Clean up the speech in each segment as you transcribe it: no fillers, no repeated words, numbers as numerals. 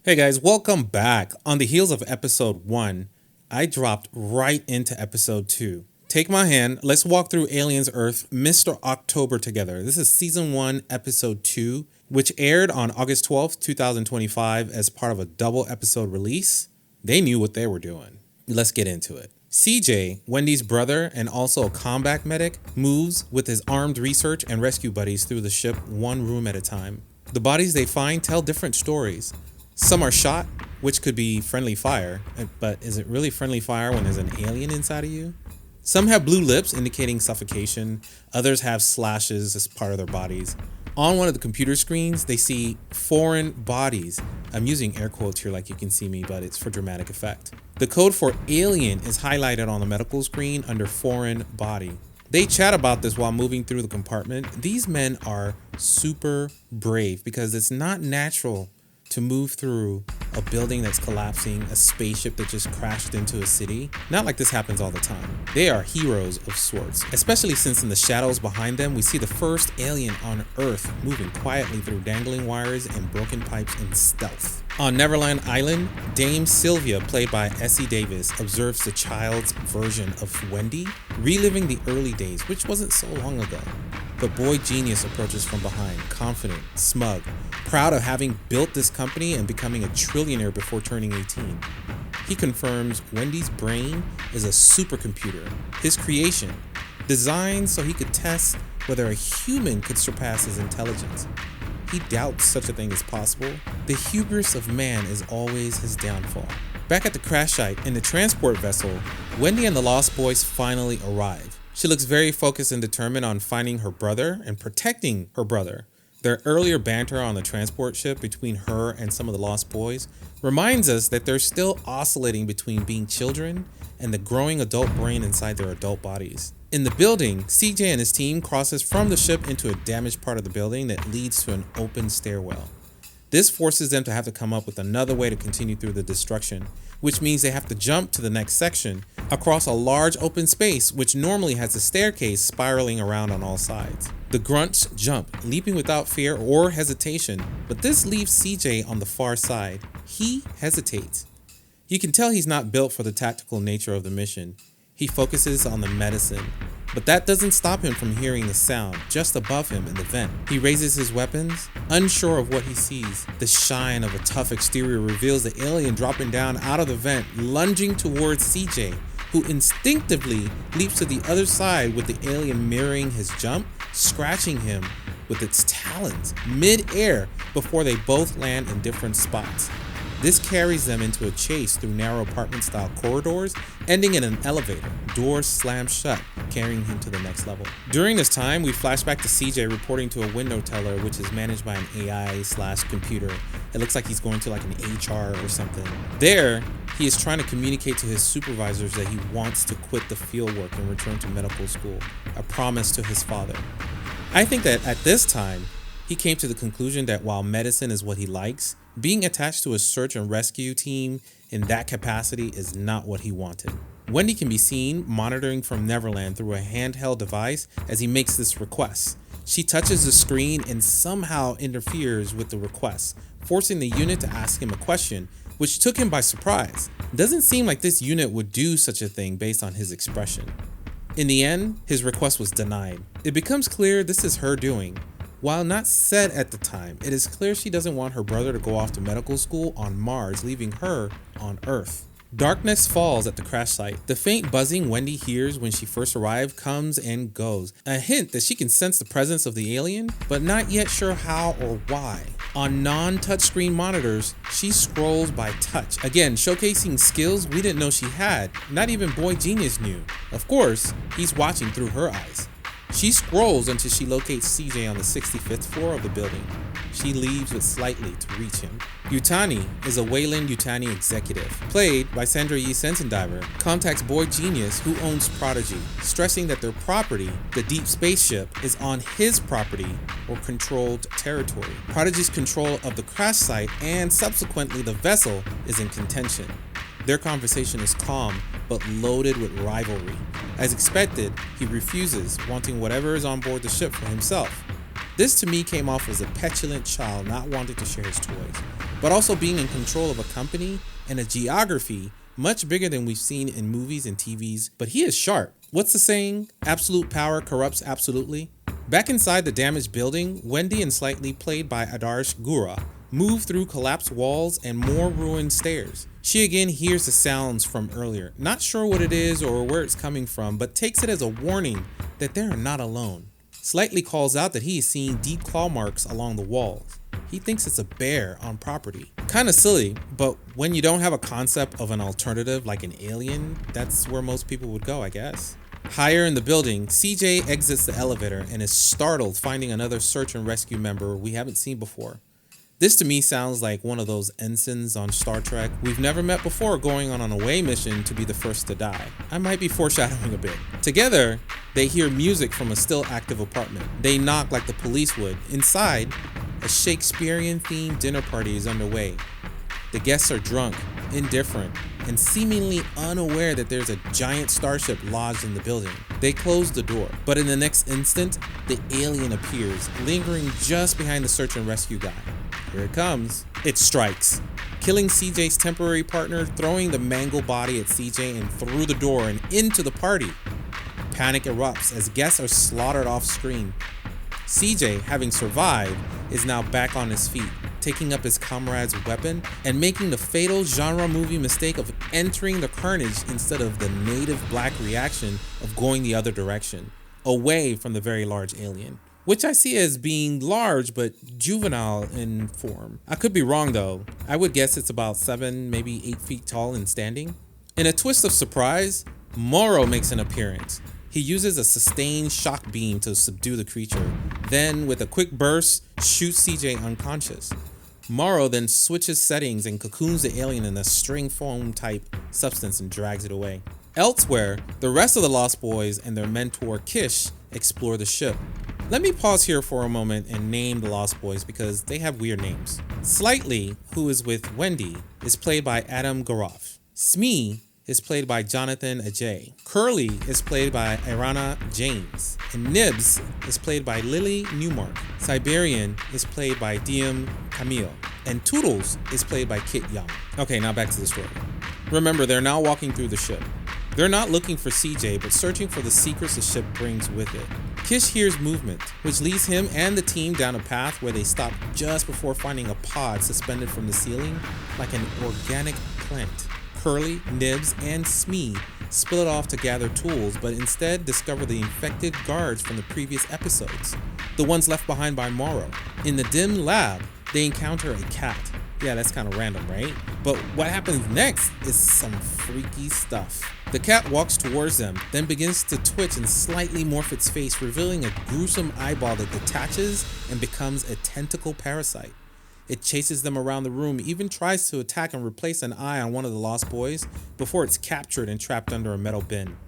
Hey guys, welcome back. On the heels of episode 1, I dropped right into episode 2. Take my hand, let's walk through Aliens Earth Mr. October together. This is season 1, episode 2, which aired on August 12th, 2025 as part of a double episode release. They knew what they were doing. Let's get into it. CJ, Wendy's brother and also a combat medic, moves with his armed research and rescue buddies through the ship one room at a time. The bodies they find tell different stories. Some are shot, which could be friendly fire, but is it really friendly fire when there's an alien inside of you? Some have blue lips indicating suffocation, others have slashes as part of their bodies. On one of the computer screens, they see foreign bodies. I'm using air quotes here like you can see me, but it's for dramatic effect. The code for alien is highlighted on the medical screen under foreign body. They chat about this while moving through the compartment. These men are super brave because it's not natural to move through a building that's collapsing, a spaceship that just crashed into a city. Not like this happens all the time. They are heroes of sorts, especially since in the shadows behind them, we see the first alien on Earth moving quietly through dangling wires and broken pipes in stealth. On Neverland Island, Dame Sylvia, played by Essie Davis, observes the child's version of Wendy, reliving the early days, which wasn't so long ago. But Boy Genius approaches from behind, confident, smug, proud of having built this company and becoming a trillionaire before turning 18. He confirms Wendy's brain is a supercomputer, his creation, designed so he could test whether a human could surpass his intelligence. He doubts such a thing is possible. The hubris of man is always his downfall. Back at the crash site in the transport vessel, Wendy and the Lost Boys finally arrive. She looks very focused and determined on finding her brother and protecting her brother. Their earlier banter on the transport ship between her and some of the Lost Boys reminds us that they're still oscillating between being children and the growing adult brain inside their adult bodies. In the building, CJ and his team crosses from the ship into a damaged part of the building that leads to an open stairwell. This forces them to have to come up with another way to continue through the destruction, which means they have to jump to the next section across a large open space which normally has a staircase spiraling around on all sides. The grunts jump, leaping without fear or hesitation, but this leaves CJ on the far side. He hesitates. You can tell he's not built for the tactical nature of the mission. He focuses on the medicine, but that doesn't stop him from hearing the sound just above him in the vent. He raises his weapons, unsure of what he sees. The shine of a tough exterior reveals the alien dropping down out of the vent, lunging towards CJ, who instinctively leaps to the other side with the alien mirroring his jump, scratching him with its talons mid-air before they both land in different spots. This carries them into a chase through narrow apartment-style corridors, ending in an elevator. Doors slam shut, carrying him to the next level. During this time, we flash back to CJ reporting to a window teller, which is managed by an AI/computer. It looks like he's going to like an HR or something. There, he is trying to communicate to his supervisors that he wants to quit the fieldwork and return to medical school, a promise to his father. I think that at this time, he came to the conclusion that while medicine is what he likes, being attached to a search and rescue team in that capacity is not what he wanted. Wendy can be seen monitoring from Neverland through a handheld device as he makes this request. She touches the screen and somehow interferes with the request, forcing the unit to ask him a question, which took him by surprise. It doesn't seem like this unit would do such a thing based on his expression. In the end, his request was denied. It becomes clear this is her doing. While not said at the time, it is clear she doesn't want her brother to go off to medical school on Mars, leaving her on Earth. Darkness falls at the crash site. The faint buzzing Wendy hears when she first arrived comes and goes, a hint that she can sense the presence of the alien, but not yet sure how or why. On non-touchscreen monitors, she scrolls by touch, again showcasing skills we didn't know she had, not even Boy Genius knew. Of course, he's watching through her eyes. She scrolls until she locates CJ on the 65th floor of the building. She leaves with slightly to reach him. Yutani is a Wayland Yutani executive, played by Sandra Yee Sensendiver, contacts Boy Genius, who owns Prodigy, stressing that their property, the deep spaceship, is on his property or controlled territory. Prodigy's control of the crash site and subsequently the vessel is in contention. Their conversation is calm, but loaded with rivalry. As expected, he refuses, wanting whatever is on board the ship for himself. This to me came off as a petulant child not wanting to share his toys, but also being in control of a company and a geography much bigger than we've seen in movies and TVs, but he is sharp. What's the saying? Absolute power corrupts absolutely. Back inside the damaged building, Wendy and Slightly, played by Adarsh Gura, move through collapsed walls and more ruined stairs. She again hears the sounds from earlier, not sure what it is or where it's coming from, but takes it as a warning that they are not alone. Slightly calls out that he is seeing deep claw marks along the walls. He thinks it's a bear on property. Kinda silly, but when you don't have a concept of an alternative like an alien, that's where most people would go, I guess. Higher in the building, CJ exits the elevator and is startled finding another search and rescue member we haven't seen before. This to me sounds like one of those ensigns on Star Trek we've never met before going on an away mission to be the first to die. I might be foreshadowing a bit. Together, they hear music from a still active apartment. They knock like the police would. Inside, a Shakespearean-themed dinner party is underway. The guests are drunk, indifferent, and seemingly unaware that there's a giant starship lodged in the building. They close the door, but in the next instant, the alien appears, lingering just behind the search and rescue guy. Here it comes. It strikes, killing CJ's temporary partner, throwing the mangled body at CJ and through the door and into the party. Panic erupts as guests are slaughtered off screen. CJ, having survived, is now back on his feet, taking up his comrade's weapon and making the fatal genre movie mistake of entering the carnage instead of the native black reaction of going the other direction, away from the very large alien, which I see as being large but juvenile in form. I could be wrong though. I would guess it's about 7, maybe 8 feet tall and standing. In a twist of surprise, Morrow makes an appearance. He uses a sustained shock beam to subdue the creature, then with a quick burst, shoots CJ unconscious. Morrow then switches settings and cocoons the alien in a string foam type substance and drags it away. Elsewhere, the rest of the Lost Boys and their mentor Kish explore the ship. Let me pause here for a moment and name the Lost Boys because they have weird names. Slightly, who is with Wendy, is played by Adam Garoff. Smee is played by Jonathan Ajay. Curly is played by Irana James. And Nibs is played by Lily Newmark. Siberian is played by Diem Camille. And Toodles is played by Kit Young. Okay, now back to the story. Remember, they're now walking through the ship. They're not looking for CJ, but searching for the secrets the ship brings with it. Kish hears movement, which leads him and the team down a path where they stop just before finding a pod suspended from the ceiling like an organic plant. Curly, Nibs, and Smee split it off to gather tools, but instead discover the infected guards from the previous episodes, the ones left behind by Morrow. In the dim lab, they encounter a cat. Yeah, that's kind of random, right? But what happens next is some freaky stuff. The cat walks towards them, then begins to twitch and slightly morph its face, revealing a gruesome eyeball that detaches and becomes a tentacle parasite. It chases them around the room, even tries to attack and replace an eye on one of the Lost Boys before it's captured and trapped under a metal bin.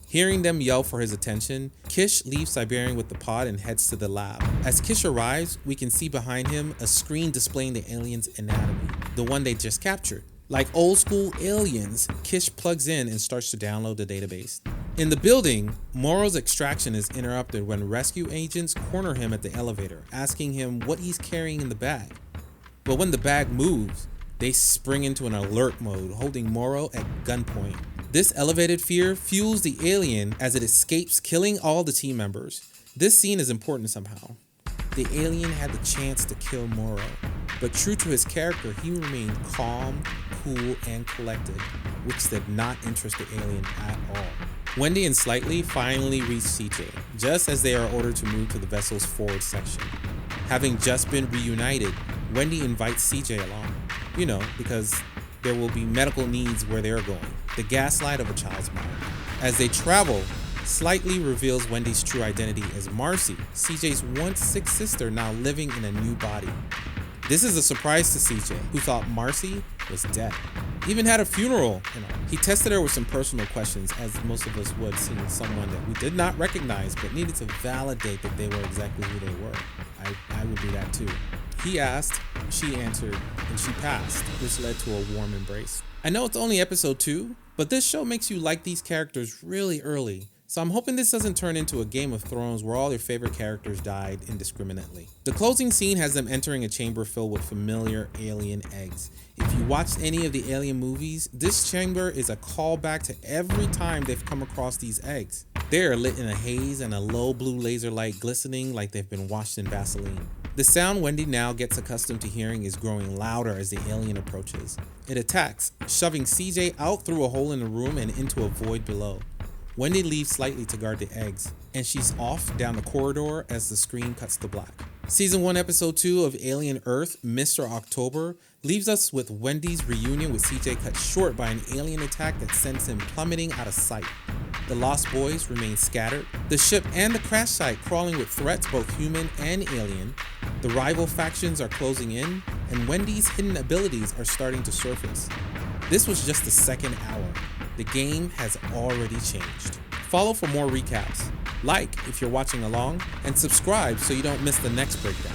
Hearing them yell for his attention, Kish leaves Siberian with the pod and heads to the lab. As Kish arrives, we can see behind him a screen displaying the alien's anatomy, the one they just captured. Like old school aliens, Kish plugs in and starts to download the database. In the building, Morrow's extraction is interrupted when rescue agents corner him at the elevator, asking him what he's carrying in the bag. But when the bag moves, they spring into an alert mode, holding Morrow at gunpoint. This elevated fear fuels the alien as it escapes, killing all the team members. This scene is important somehow. The alien had the chance to kill Morrow, but true to his character, he remained calm, cool, and collected, which did not interest the alien at all. Wendy and Slightly finally reach CJ, just as they are ordered to move to the vessel's forward section. Having just been reunited, Wendy invites CJ along, because there will be medical needs where they're going, the gaslight of a child's mind. As they travel, Slightly reveals Wendy's true identity as Marcy, CJ's once sick sister now living in a new body. This is a surprise to CJ, who thought Marcy was dead. Even had a funeral. He tested her with some personal questions, as most of us would, seeing someone that we did not recognize but needed to validate that they were exactly who they were. I would do that too. He asked, she answered, and she passed, which led to a warm embrace. I know it's only episode 2, but this show makes you like these characters really early, So I'm hoping this doesn't turn into a Game of Thrones where all your favorite characters died indiscriminately. The closing scene has them entering a chamber filled with familiar alien eggs. If you watched any of the Alien movies, this chamber is a callback to every time they've come across these eggs. They're lit in a haze and a low blue laser light glistening like they've been washed in Vaseline. The sound Wendy now gets accustomed to hearing is growing louder as the alien approaches. It attacks, shoving CJ out through a hole in the room and into a void below. Wendy leaves slightly to guard the eggs, and she's off down the corridor as the screen cuts to black. Season 1, Episode 2 of Alien Earth, Mr. October, leaves us with Wendy's reunion with CJ cut short by an alien attack that sends him plummeting out of sight. The Lost Boys remain scattered, the ship and the crash site crawling with threats both human and alien. The rival factions are closing in, and Wendy's hidden abilities are starting to surface. This was just the second hour. The game has already changed. Follow for more recaps, like if you're watching along, and subscribe so you don't miss the next breakdown.